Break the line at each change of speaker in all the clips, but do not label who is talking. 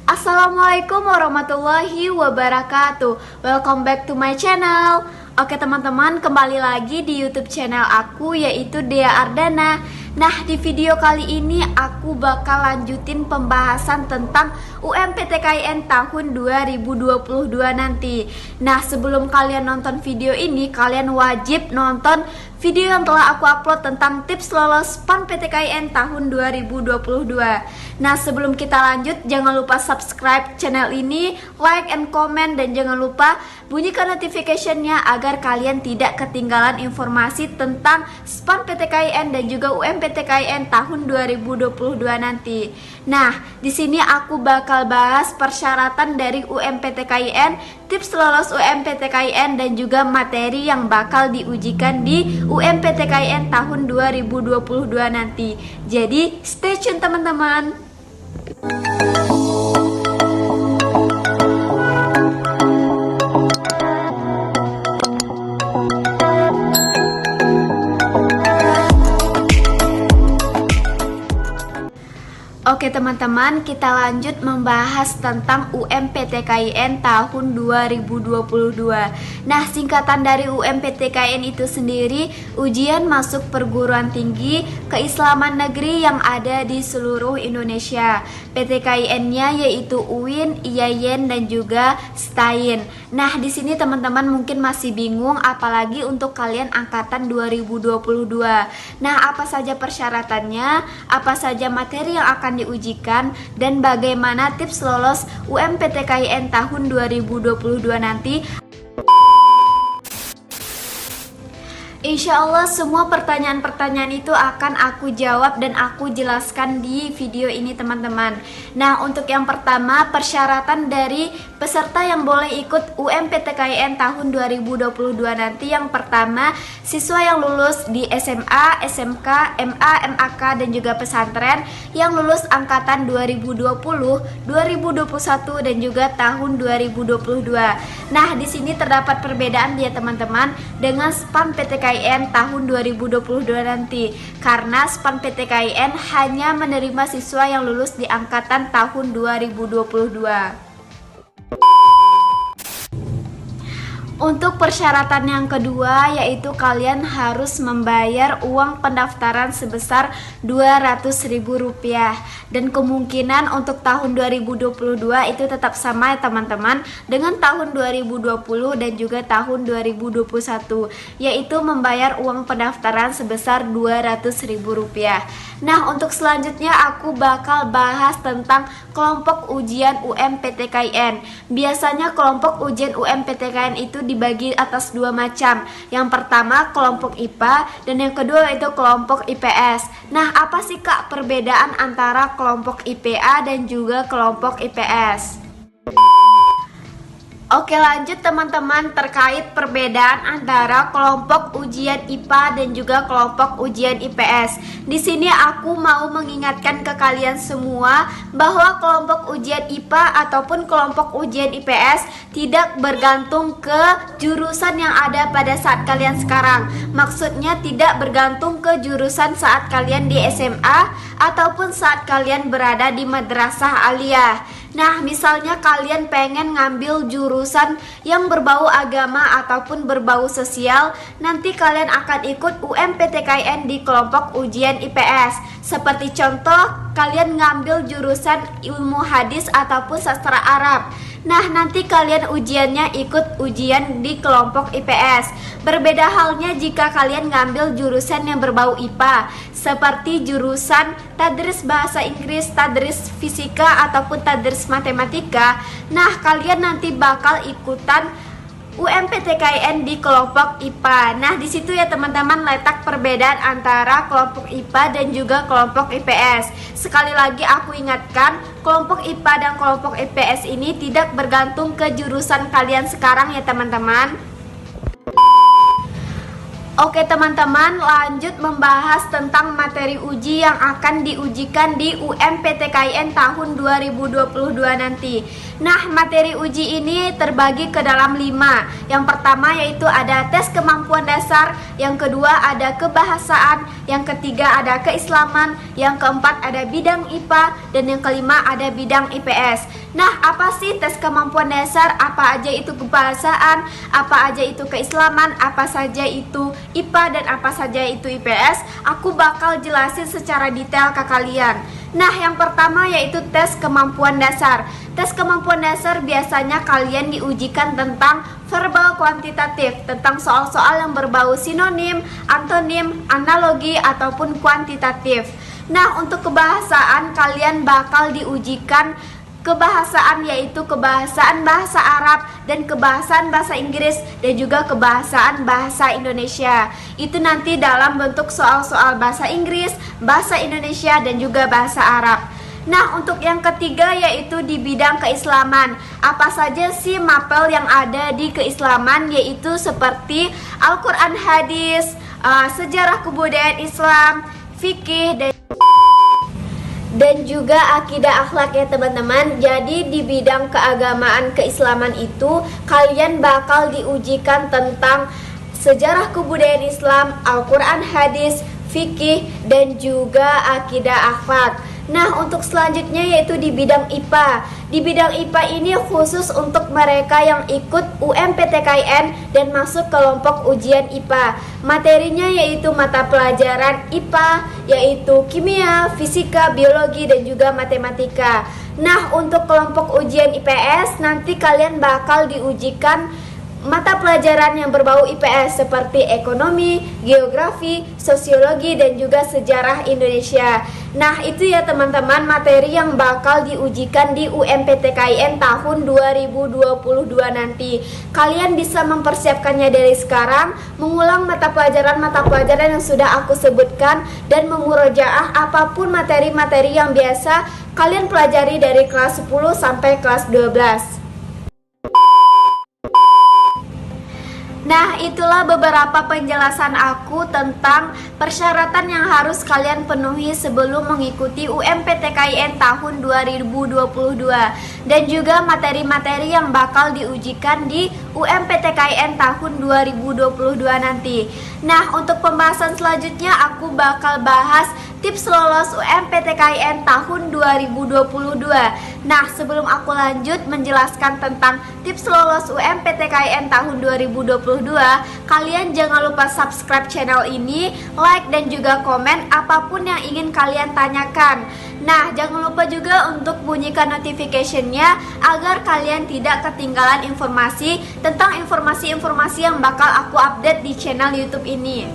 Assalamualaikum warahmatullahi wabarakatuh. Welcome back to my channel. Oke teman-teman, kembali lagi di YouTube channel aku, yaitu Dea Ardana. Nah, di video kali ini aku bakal lanjutin pembahasan tentang UMPTKIN tahun 2022 nanti. Nah, sebelum kalian nonton video ini, kalian wajib nonton video yang telah aku upload tentang tips lolos PAN PTKIN tahun 2022. Nah, sebelum kita lanjut, jangan lupa subscribe channel ini, like and comment, dan jangan lupa bunyikan notification-nya agar kalian tidak ketinggalan informasi tentang PAN PTKIN dan juga UMPTKIN tahun 2022 nanti. Nah, di sini aku bakal bahas persyaratan dari UMPTKIN, tips lolos UMPTKIN, dan juga materi yang bakal diujikan di UMPTKIN tahun 2022 nanti. Jadi, stay tune teman-teman. Oke teman-teman, kita lanjut membahas tentang UMPTKIN tahun 2022. Nah, singkatan dari UMPTKIN itu sendiri ujian masuk perguruan tinggi keislaman negeri yang ada di seluruh Indonesia. PTKIN-nya yaitu UIN, IAIN, dan juga STAIN. Nah, di sini teman-teman mungkin masih bingung, apalagi untuk kalian angkatan 2022. Nah, apa saja persyaratannya, apa saja materi yang akan diujikan, dan bagaimana tips lolos UMPTKIN tahun 2022 nanti. Insya Allah semua pertanyaan-pertanyaan itu akan aku jawab dan aku jelaskan di video ini teman-teman. Nah, untuk yang pertama, persyaratan dari peserta yang boleh ikut UMPTKIN tahun 2022 nanti. Yang pertama, siswa yang lulus di SMA, SMK, MA, MAK, dan juga pesantren yang lulus angkatan 2020, 2021, dan juga tahun 2022. Nah, di sini terdapat perbedaan ya teman-teman dengan PAN PTKIN tahun 2022 nanti, karena PAN PTKIN hanya menerima siswa yang lulus di angkatan tahun 2022. Untuk persyaratan yang kedua, yaitu kalian harus membayar uang pendaftaran sebesar Rp200.000, dan kemungkinan untuk tahun 2022 itu tetap sama ya teman-teman dengan tahun 2020 dan juga tahun 2021, yaitu membayar uang pendaftaran sebesar Rp200.000. Nah, untuk selanjutnya aku bakal bahas tentang kelompok ujian UMPTKIN. Biasanya kelompok ujian UMPTKIN itu dibagi atas dua macam. Yang pertama kelompok IPA, dan yang kedua itu kelompok IPS. Nah, apa sih Kak perbedaan antara kelompok IPA dan juga kelompok IPS? Oke, lanjut teman-teman, terkait perbedaan antara kelompok ujian IPA dan juga kelompok ujian IPS. Di sini aku mau mengingatkan ke kalian semua bahwa kelompok ujian IPA ataupun kelompok ujian IPS tidak bergantung ke jurusan yang ada pada saat kalian sekarang. Maksudnya tidak bergantung ke jurusan saat kalian di SMA ataupun saat kalian berada di madrasah aliyah. Nah, misalnya kalian pengen ngambil jurusan yang berbau agama ataupun berbau sosial, nanti kalian akan ikut UMPTKIN di kelompok ujian IPS. Seperti contoh, kalian ngambil jurusan ilmu hadis ataupun sastra Arab. Nah, nanti kalian ujiannya ikut ujian di kelompok IPS. Berbeda halnya jika kalian ngambil jurusan yang berbau IPA, seperti jurusan tadris bahasa Inggris, tadris fisika, ataupun tadris matematika. Nah, kalian nanti bakal ikutan UMPTKIN di kelompok IPA. Nah, di situ ya teman-teman letak perbedaan antara kelompok IPA dan juga kelompok IPS. Sekali lagi aku ingatkan, kelompok IPA dan kelompok IPS ini tidak bergantung ke jurusan kalian sekarang ya teman-teman. Oke teman-teman, lanjut membahas tentang materi uji yang akan diujikan di UMPTKIN tahun 2022 nanti. Nah, materi uji ini terbagi ke dalam 5. Yang pertama yaitu ada tes kemampuan dasar, yang kedua ada kebahasaan, yang ketiga ada keislaman, yang keempat ada bidang IPA, dan yang kelima ada bidang IPS. Nah, apa sih tes kemampuan dasar? Apa aja itu kebahasaan? Apa aja itu keislaman? Apa saja itu IPA dan apa saja itu IPS? Aku bakal jelasin secara detail ke kalian. Nah, yang pertama yaitu tes kemampuan dasar. Tes kemampuan dasar biasanya kalian diujikan tentang verbal kuantitatif, tentang soal-soal yang berbau sinonim, antonim, analogi, ataupun kuantitatif. Nah, untuk kebahasaan kalian bakal diujikan kebahasaan, yaitu kebahasaan bahasa Arab dan kebahasaan bahasa Inggris dan juga kebahasaan bahasa Indonesia. Itu nanti dalam bentuk soal-soal bahasa Inggris, bahasa Indonesia dan juga bahasa Arab. Nah, untuk yang ketiga yaitu di bidang keislaman. Apa saja sih mapel yang ada di keislaman? Yaitu seperti Al-Quran, hadis, sejarah kebudayaan Islam, fikih, dan juga akidah akhlak ya teman-teman. Jadi di bidang keagamaan keislaman itu kalian bakal diujikan tentang sejarah kebudayaan Islam, Al-Quran, hadis, fikih, dan juga akidah akhlak. Nah, untuk selanjutnya yaitu di bidang IPA. Di bidang IPA ini khusus untuk mereka yang ikut UMPTKIN dan masuk kelompok ujian IPA. Materinya yaitu mata pelajaran IPA, yaitu kimia, fisika, biologi, dan juga matematika. Nah, untuk kelompok ujian IPS nanti kalian bakal diujikan mata pelajaran yang berbau IPS seperti ekonomi, geografi, sosiologi, dan juga sejarah Indonesia. Nah, itu ya teman-teman materi yang bakal diujikan di UMPTKIN tahun 2022 nanti. Kalian bisa mempersiapkannya dari sekarang, mengulang mata pelajaran yang sudah aku sebutkan, dan memurojaah apapun materi-materi yang biasa kalian pelajari dari kelas 10 sampai kelas 12. Nah, itulah beberapa penjelasan aku tentang persyaratan yang harus kalian penuhi sebelum mengikuti UMPTKIN tahun 2022 dan juga materi-materi yang bakal diujikan di UMPTKIN tahun 2022 nanti. Nah, untuk pembahasan selanjutnya aku bakal bahas tips lolos UMPTKIN tahun 2022. Nah, sebelum aku lanjut menjelaskan tentang tips lolos UMPTKIN tahun 2022, kalian jangan lupa subscribe channel ini, like dan juga komen apapun yang ingin kalian tanyakan. Nah, jangan lupa juga untuk bunyikan notification-nya agar kalian tidak ketinggalan informasi tentang informasi-informasi yang bakal aku update di channel YouTube ini.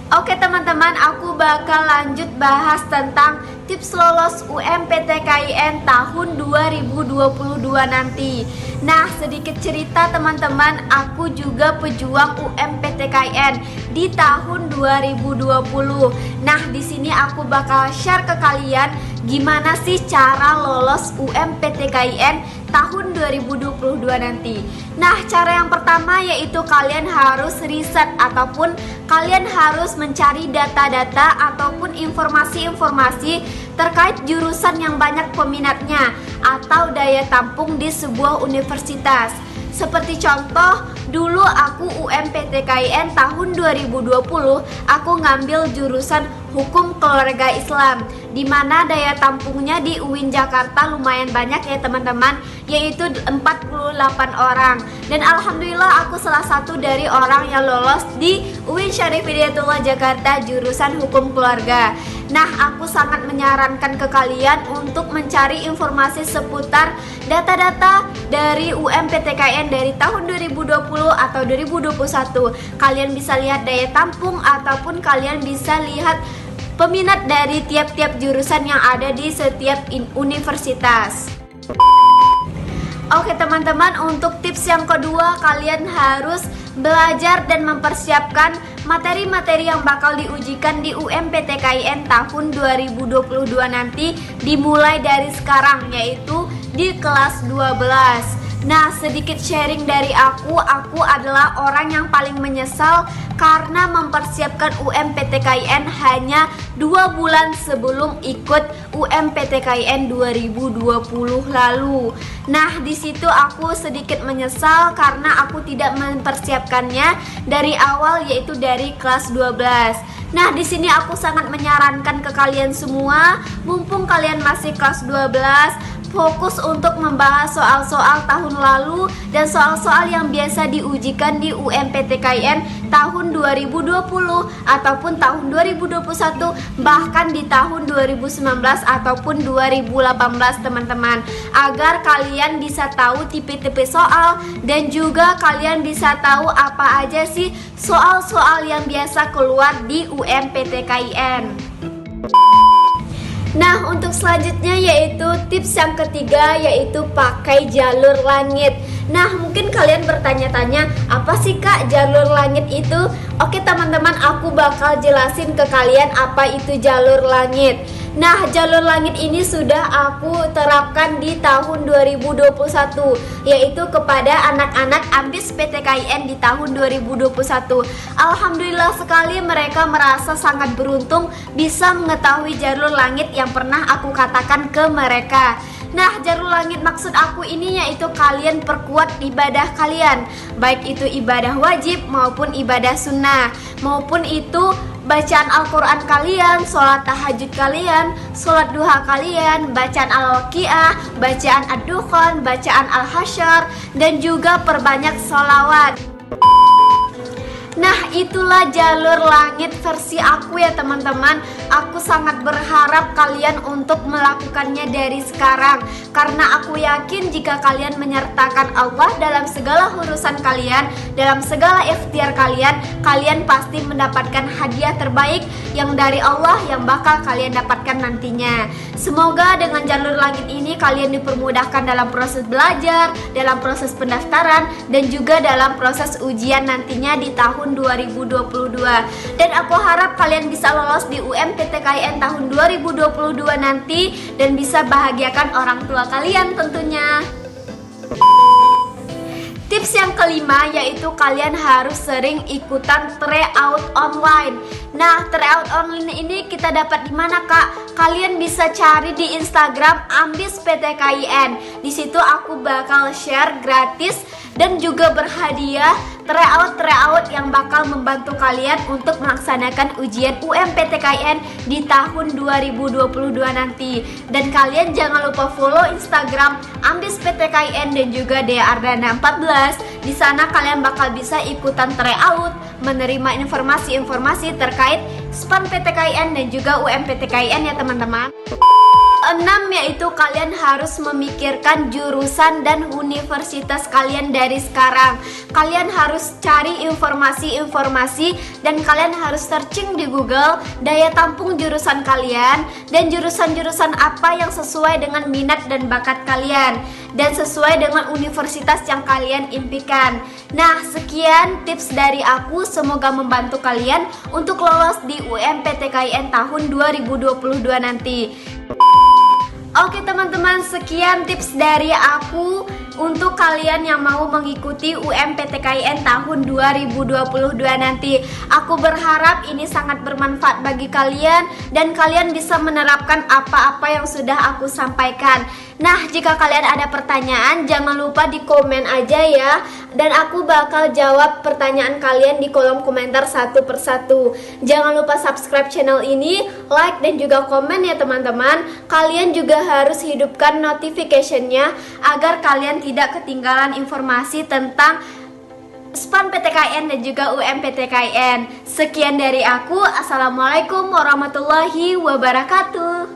Oke teman-teman, aku bakal lanjut bahas tentang tips lolos UMPTKIN tahun 2022 nanti. Nah, sedikit cerita teman-teman, aku juga pejuang UMPTKIN di tahun 2020. Nah, di sini aku bakal share ke kalian gimana sih cara lolos UMPTKIN tahun 2022 nanti. Nah, cara yang pertama yaitu kalian harus riset ataupun kalian harus mencari data-data ataupun informasi-informasi terkait jurusan yang banyak peminatnya atau daya tampung di sebuah universitas. Seperti contoh, dulu aku UMPTKIN tahun 2020, aku ngambil jurusan Hukum Keluarga Islam, di mana daya tampungnya di UIN Jakarta lumayan banyak ya teman-teman, yaitu 48 orang. Dan alhamdulillah aku salah satu dari orang yang lolos di UIN Syarif Hidayatullah Jakarta jurusan Hukum Keluarga. Nah, aku sangat menyarankan ke kalian untuk mencari informasi seputar data-data dari UMPTKIN dari tahun 2020 atau 2021. Kalian bisa lihat daya tampung ataupun kalian bisa lihat peminat dari tiap-tiap jurusan yang ada di setiap universitas. Oke teman-teman, untuk tips yang kedua, kalian harus belajar dan mempersiapkan materi-materi yang bakal diujikan di UMPTKIN tahun 2022 nanti dimulai dari sekarang, yaitu di kelas 12. Nah, sedikit sharing dari aku adalah orang yang paling menyesal karena mempersiapkan UMPTKIN hanya 2 bulan sebelum ikut UMPTKIN 2020 lalu. Nah, di situ aku sedikit menyesal karena aku tidak mempersiapkannya dari awal, yaitu dari kelas 12. Nah, di sini aku sangat menyarankan ke kalian semua, mumpung kalian masih kelas 12, fokus untuk membahas soal-soal tahun lalu dan soal-soal yang biasa diujikan di UMPTKIN tahun 2020 ataupun tahun 2021, bahkan di tahun 2019 ataupun 2018 teman-teman, agar kalian bisa tahu tipe-tipe soal dan juga kalian bisa tahu apa aja sih soal-soal yang biasa keluar di UMPTKIN. Nah, untuk selanjutnya yaitu tips yang ketiga, yaitu pakai jalur langit. Nah, mungkin kalian bertanya-tanya, apa sih Kak jalur langit itu? Oke teman-teman, aku bakal jelasin ke kalian apa itu jalur langit. Nah, jalur langit ini sudah aku terapkan di tahun 2021, yaitu kepada anak-anak ambis PTKIN di tahun 2021. Alhamdulillah sekali, mereka merasa sangat beruntung bisa mengetahui jalur langit yang pernah aku katakan ke mereka. Nah, jalur langit maksud aku ini yaitu kalian perkuat ibadah kalian, baik itu ibadah wajib maupun ibadah sunnah, maupun itu bacaan Al-Quran kalian, sholat tahajud kalian, sholat duha kalian, bacaan Al-Waqiah, bacaan Ad-Dukhan, bacaan Al-Hasyr, dan juga perbanyak sholawat. Nah, itulah jalur langit versi aku ya teman-teman. Aku sangat berharap kalian untuk melakukannya dari sekarang, karena aku yakin jika kalian menyertakan Allah dalam segala urusan kalian, dalam segala ikhtiar kalian, kalian pasti mendapatkan hadiah terbaik yang dari Allah yang bakal kalian dapatkan nantinya. Semoga dengan jalur langit ini kalian dipermudahkan dalam proses belajar, dalam proses pendaftaran, dan juga dalam proses ujian nantinya di tahun 2022. Dan aku harap kalian bisa lolos di UMPTKIN tahun 2022 nanti dan bisa bahagiakan orang tua kalian tentunya. Tips yang kelima yaitu kalian harus sering ikutan tryout online. Nah, tryout online ini kita dapat di mana Kak? Kalian bisa cari di Instagram Ambis PTKIN. Di situ aku bakal share gratis dan juga berhadiah tryout yang bakal membantu kalian untuk melaksanakan ujian UMPTKIN di tahun 2022 nanti. Dan kalian jangan lupa follow Instagram Ambis PTKIN dan juga Dea Ardana 14. Di sana kalian bakal bisa ikutan tryout, menerima informasi-informasi terkait SPAN PTKIN dan juga UMPTKIN ya teman-teman. 6 yaitu kalian harus memikirkan jurusan dan universitas kalian dari sekarang. Kalian harus cari informasi-informasi dan kalian harus searching di Google daya tampung jurusan kalian dan jurusan-jurusan apa yang sesuai dengan minat dan bakat kalian dan sesuai dengan universitas yang kalian impikan. Nah, sekian tips dari aku, semoga membantu kalian untuk lolos di UMPTKIN tahun 2022 nanti. Oke teman-teman, sekian tips dari aku untuk kalian yang mau mengikuti UMPTKIN tahun 2022 nanti. Aku berharap ini sangat bermanfaat bagi kalian dan kalian bisa menerapkan apa-apa yang sudah aku sampaikan. Nah, jika kalian ada pertanyaan, jangan lupa di komen aja ya, dan aku bakal jawab pertanyaan kalian di kolom komentar satu persatu. Jangan lupa subscribe channel ini, like dan juga komen ya teman-teman. Kalian juga harus hidupkan notification-nya agar kalian tidak ketinggalan informasi tentang SPAN PTKIN dan juga UMPTKIN. Sekian dari aku. Assalamualaikum warahmatullahi wabarakatuh.